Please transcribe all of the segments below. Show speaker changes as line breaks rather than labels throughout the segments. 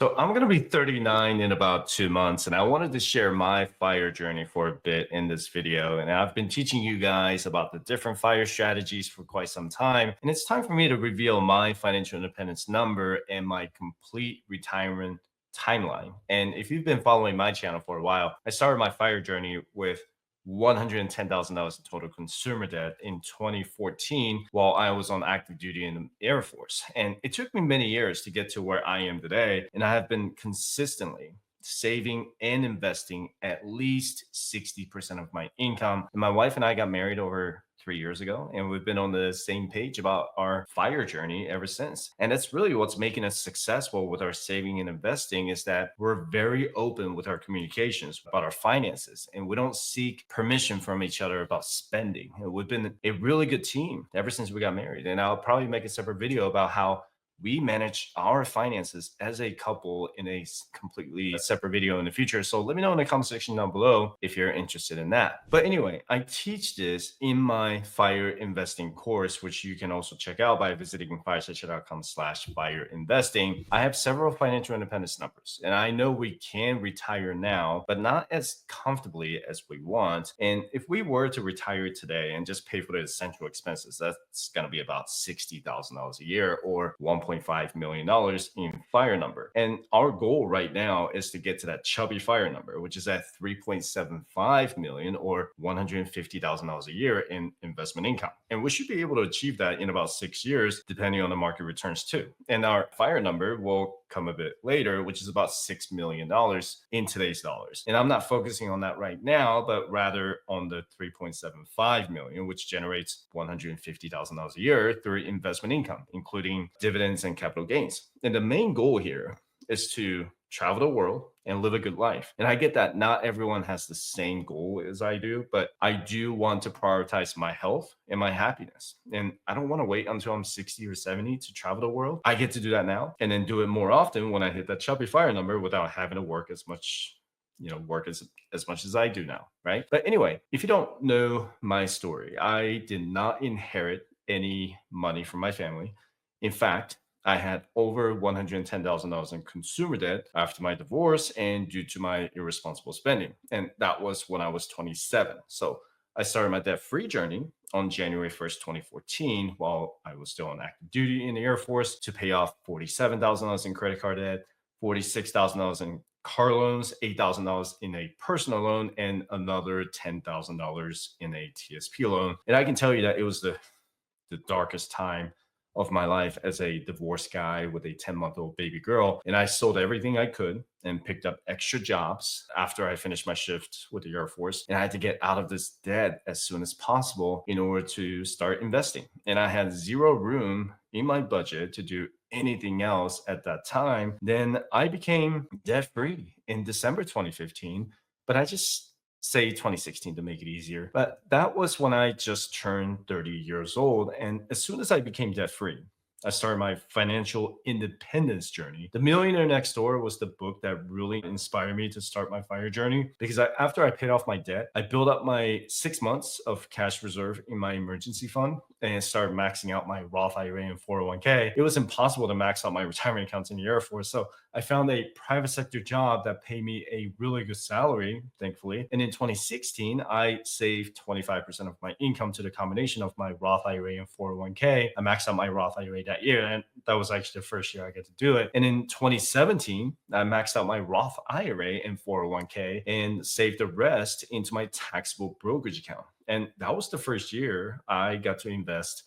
So I'm going to be 39 in about 2 months, and I wanted to share my fire journey for a bit in this video. And I've been teaching you guys about the different fire strategies for quite some time. And it's time for me to reveal my financial independence number and my complete retirement timeline. And if you've been following my channel for a while, I started my fire journey with $110,000 in total consumer debt in 2014 while I was on active duty in the Air Force. And it took me many years to get to where I am today. And I have been consistently saving and investing at least 60% of my income. And my wife and I got married over 3 years ago, and we've been on the same page about our fire journey ever since. And that's really what's making us successful with our saving and investing is that we're very open with our communications about our finances, and we don't seek permission from each other about spending. And we've been a really good team ever since we got married. And I'll probably make a separate video about how we manage our finances as a couple in a completely separate video in the future. So let me know in the comment section down below if you're interested in that. But anyway, I teach this in my fire investing course, which you can also check out by visiting firesearcher.com/fire investing. I have several financial independence numbers, and I know we can retire now, but not as comfortably as we want. And if we were to retire today and just pay for the essential expenses, that's going to be about $60,000 a year or $1.5 million in fire number. And our goal right now is to get to that chubby fire number, which is at 3.75 million or $150,000 a year in investment income. And we should be able to achieve that in about 6 years, depending on the market returns too. And our fire number will come a bit later, which is about $6 million in today's dollars. And I'm not focusing on that right now, but rather on the 3.75 million, which generates $150,000 a year through investment income, including dividends and capital gains. And the main goal here is to travel the world and live a good life. And I get that not everyone has the same goal as I do, but I do want to prioritize my health and my happiness. And I don't want to wait until I'm 60 or 70 to travel the world. I get to do that now and then do it more often when I hit that chubby fire number without having to work as much as much as I do now, right? But anyway, if you don't know my story, I did not inherit any money from my family. In fact, I had over $110,000 in consumer debt after my divorce and due to my irresponsible spending. And that was when I was 27. So I started my debt-free journey on January 1st, 2014, while I was still on active duty in the Air Force to pay off $47,000 in credit card debt, $46,000 in car loans, $8,000 in a personal loan, and another $10,000 in a TSP loan. And I can tell you that it was the darkest time of my life as a divorced guy with a 10-month-old baby girl. And I sold everything I could and picked up extra jobs after I finished my shift with the Air Force. And I had to get out of this debt as soon as possible in order to start investing. And I had zero room in my budget to do anything else at that time. Then I became debt free in December 2015, but I just say 2016 to make it easier. But that was when I just turned 30 years old. And as soon as I became debt free, I started my financial independence journey. The Millionaire Next Door was the book that really inspired me to start my fire journey because after I paid off my debt, I built up my 6 months of cash reserve in my emergency fund and started maxing out my Roth IRA and 401k. It was impossible to max out my retirement accounts in the Air Force. So I found a private sector job that paid me a really good salary, thankfully. And in 2016, I saved 25% of my income to the combination of my Roth IRA and 401k. I maxed out my Roth IRA that year, and that was actually the first year I got to do it. And in 2017, I maxed out my Roth IRA and 401k and saved the rest into my taxable brokerage account. And that was the first year I got to invest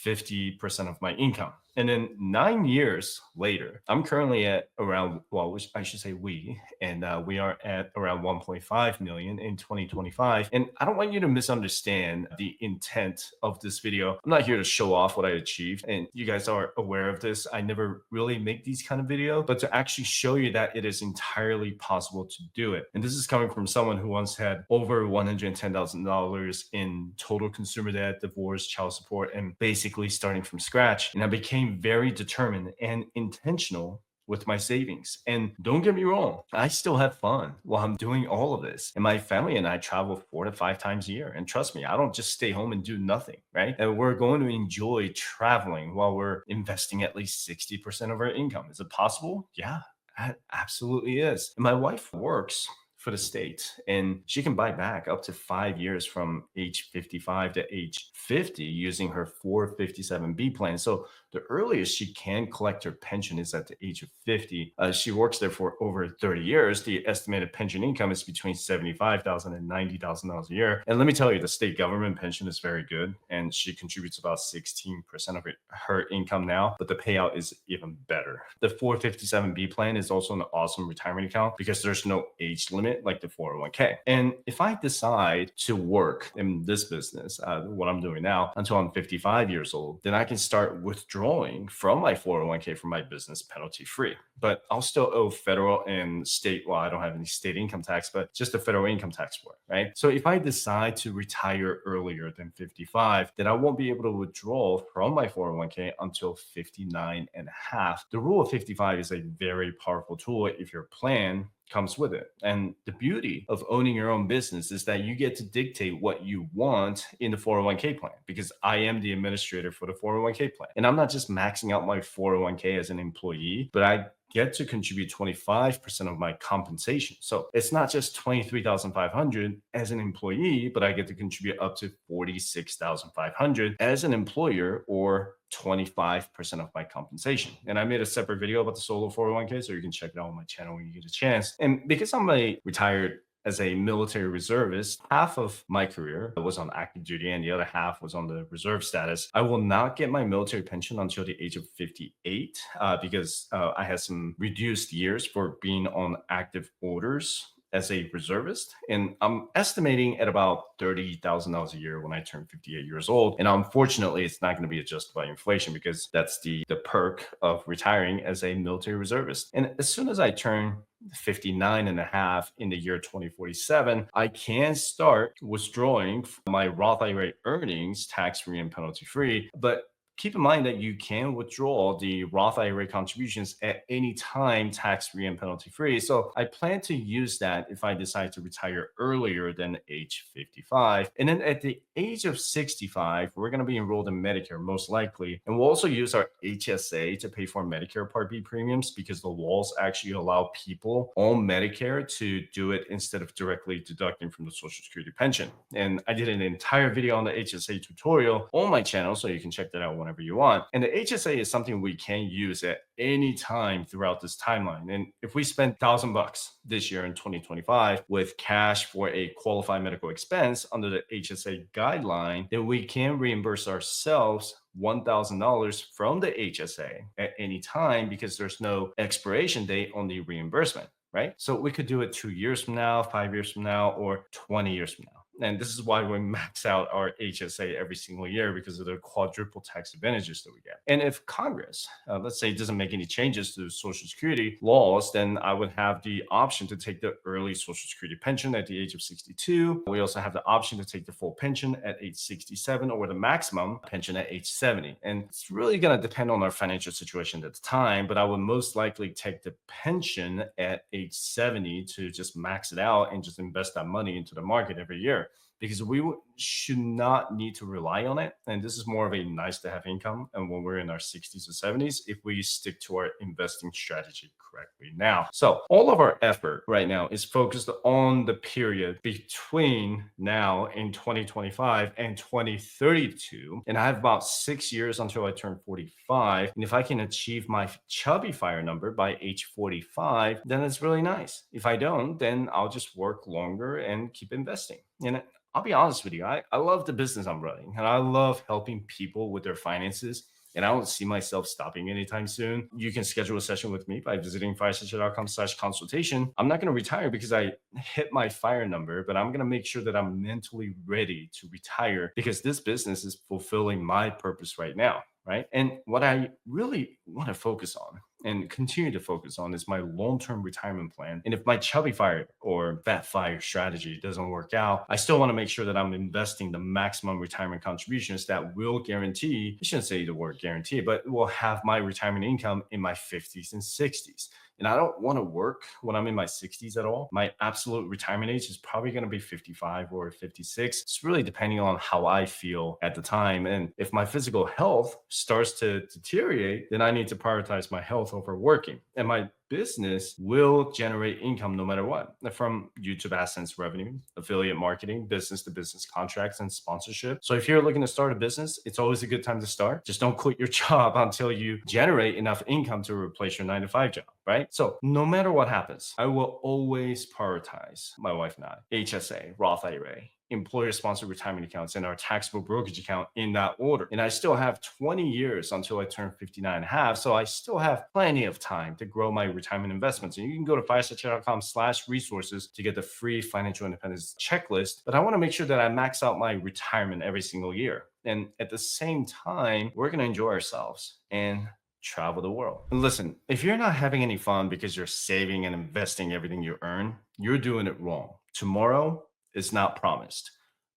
50% of my income. And then 9 years later, I'm currently at around, well, which I should say we are at around 1.5 million in 2025. And I don't want you to misunderstand the intent of this video. I'm not here to show off what I achieved. And you guys are aware of this. I never really make these kind of videos, but to actually show you that it is entirely possible to do it. And this is coming from someone who once had over $110,000 in total consumer debt, divorce, child support, and basically starting from scratch. And I became very determined and intentional with my savings. And don't get me wrong, I still have fun while I'm doing all of this. And my family and I travel 4 to 5 times a year. And trust me, I don't just stay home and do nothing, right? And we're going to enjoy traveling while we're investing at least 60% of our income. Is it possible? Yeah. That absolutely is. My wife works for the state and she can buy back up to 5 years from age 55 to age 50 using her 457B plan. So the earliest she can collect her pension is at the age of 50. She works there for over 30 years. The estimated pension income is between $75,000 and $90,000 a year. And let me tell you, the state government pension is very good. And she contributes about 16% of her income now, but the payout is even better. The 457B plan is also an awesome retirement account because there's no age limit like the 401k. And if I decide to work in this business, what I'm doing now, until I'm 55 years old, then I can start withdrawing from my 401k from my business penalty free. But I'll still owe federal and state, well, I don't have any state income tax, but just the federal income tax for it, right? So if I decide to retire earlier than 55, then I won't be able to withdraw from my 401k until 59 and a half. The rule of 55 is a very powerful tool if your plan comes with it. And the beauty of owning your own business is that you get to dictate what you want in the 401k plan because I am the administrator for the 401k plan. And I'm not just maxing out my 401k as an employee, but I get to contribute 25% of my compensation. So it's not just 23,500 as an employee, but I get to contribute up to 46,500 as an employer or 25% of my compensation. And I made a separate video about the solo 401k, so you can check it out on my channel when you get a chance. And because I'm a retired as a military reservist, half of my career was on active duty and the other half was on the reserve status. I will not get my military pension until the age of 58 because I had some reduced years for being on active orders as a reservist. And I'm estimating at about $30,000 a year when I turn 58 years old. And unfortunately, it's not going to be adjusted by inflation because that's the perk of retiring as a military reservist. And as soon as I turn 59 and a half in the year 2047, I can start withdrawing my Roth IRA earnings tax-free and penalty-free. But keep in mind that you can withdraw the Roth IRA contributions at any time, tax-free and penalty-free. So I plan to use that if I decide to retire earlier than age 55. And then at the age of 65, we're going to be enrolled in Medicare, most likely. And we'll also use our HSA to pay for Medicare Part B premiums because the laws actually allow people on Medicare to do it instead of directly deducting from the Social Security pension. And I did an entire video on the HSA tutorial on my channel, so you can check that out whenever you want. And the HSA is something we can use at any time throughout this timeline. And if we spend $1,000 this year in 2025 with cash for a qualified medical expense under the HSA guideline, then we can reimburse ourselves $1,000 from the HSA at any time because there's no expiration date on the reimbursement, right? So we could do it 2 years from now, 5 years from now, or 20 years from now. And this is why we max out our HSA every single year because of the quadruple tax advantages that we get. And if Congress, let's say, doesn't make any changes to Social Security laws, then I would have the option to take the early Social Security pension at the age of 62. We also have the option to take the full pension at age 67 or the maximum pension at age 70. And it's really going to depend on our financial situation at the time, but I would most likely take the pension at age 70 to just max it out and just invest that money into the market every year, because we should not need to rely on it. And this is more of a nice to have income. And when we're in our 60s or 70s, if we stick to our investing strategy correctly now. So all of our effort right now is focused on the period between now in 2025 and 2032. And I have about 6 years until I turn 45. And if I can achieve my Chubby FIRE number by age 45, then it's really nice. If I don't, then I'll just work longer and keep investing. And I'll be honest with you, I love the business I'm running and I love helping people with their finances. And I don't see myself stopping anytime soon. You can schedule a session with me by visiting firesession.com/consultation. I'm not going to retire because I hit my FIRE number, but I'm going to make sure that I'm mentally ready to retire because this business is fulfilling my purpose right now. Right. And what I really want to focus on and continue to focus on is my long-term retirement plan. And if my Chubby FIRE or Fat FIRE strategy doesn't work out, I still want to make sure that I'm investing the maximum retirement contributions that will guarantee, I shouldn't say the word guarantee, but will have my retirement income in my 50s and 60s. And I don't want to work when I'm in my 60s at all. My absolute retirement age is probably going to be 55 or 56. It's really depending on how I feel at the time. And if my physical health starts to deteriorate, then I need to prioritize my health over working. And my business will generate income no matter what, from YouTube AdSense revenue, affiliate marketing, business to business contracts, and sponsorship. So if you're looking to start a business, it's always a good time to start. Just don't quit your job until you generate enough income to replace your 9 to 5 job, right? So no matter what happens, I will always prioritize, my wife and I, HSA, Roth IRA, employer sponsored retirement accounts, and our taxable brokerage account in that order. And I still have 20 years until I turn 59 and a half. So I still have plenty of time to grow my retirement investments. And you can go to firestatechat.com/resources to get the free financial independence checklist. But I want to make sure that I max out my retirement every single year. And at the same time, we're going to enjoy ourselves and travel the world. And listen, if you're not having any fun because you're saving and investing everything you earn, you're doing it wrong. Tomorrow is not promised.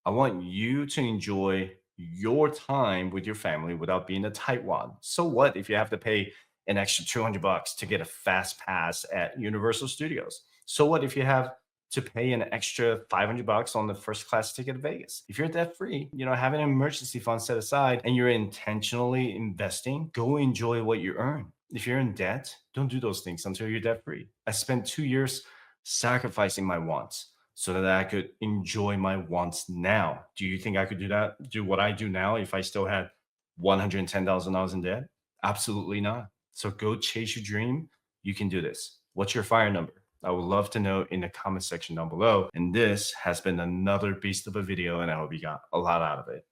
I want you to enjoy your time with your family without being a tightwad. So what if you have to pay an extra $200 to get a fast pass at Universal Studios? So what if you have to pay an extra $500 on the first class ticket to Vegas? If you're debt free, have an emergency fund set aside and you're intentionally investing, go enjoy what you earn. If you're in debt, don't do those things until you're debt free. I spent 2 years sacrificing my wants so that I could enjoy my wants now. Do you think I could do what I do now if I still had $110,000 in debt? Absolutely not. So go chase your dream. You can do this. What's your fire number? I would love to know in the comment section down below. And this has been another beast of a video, and I hope you got a lot out of it.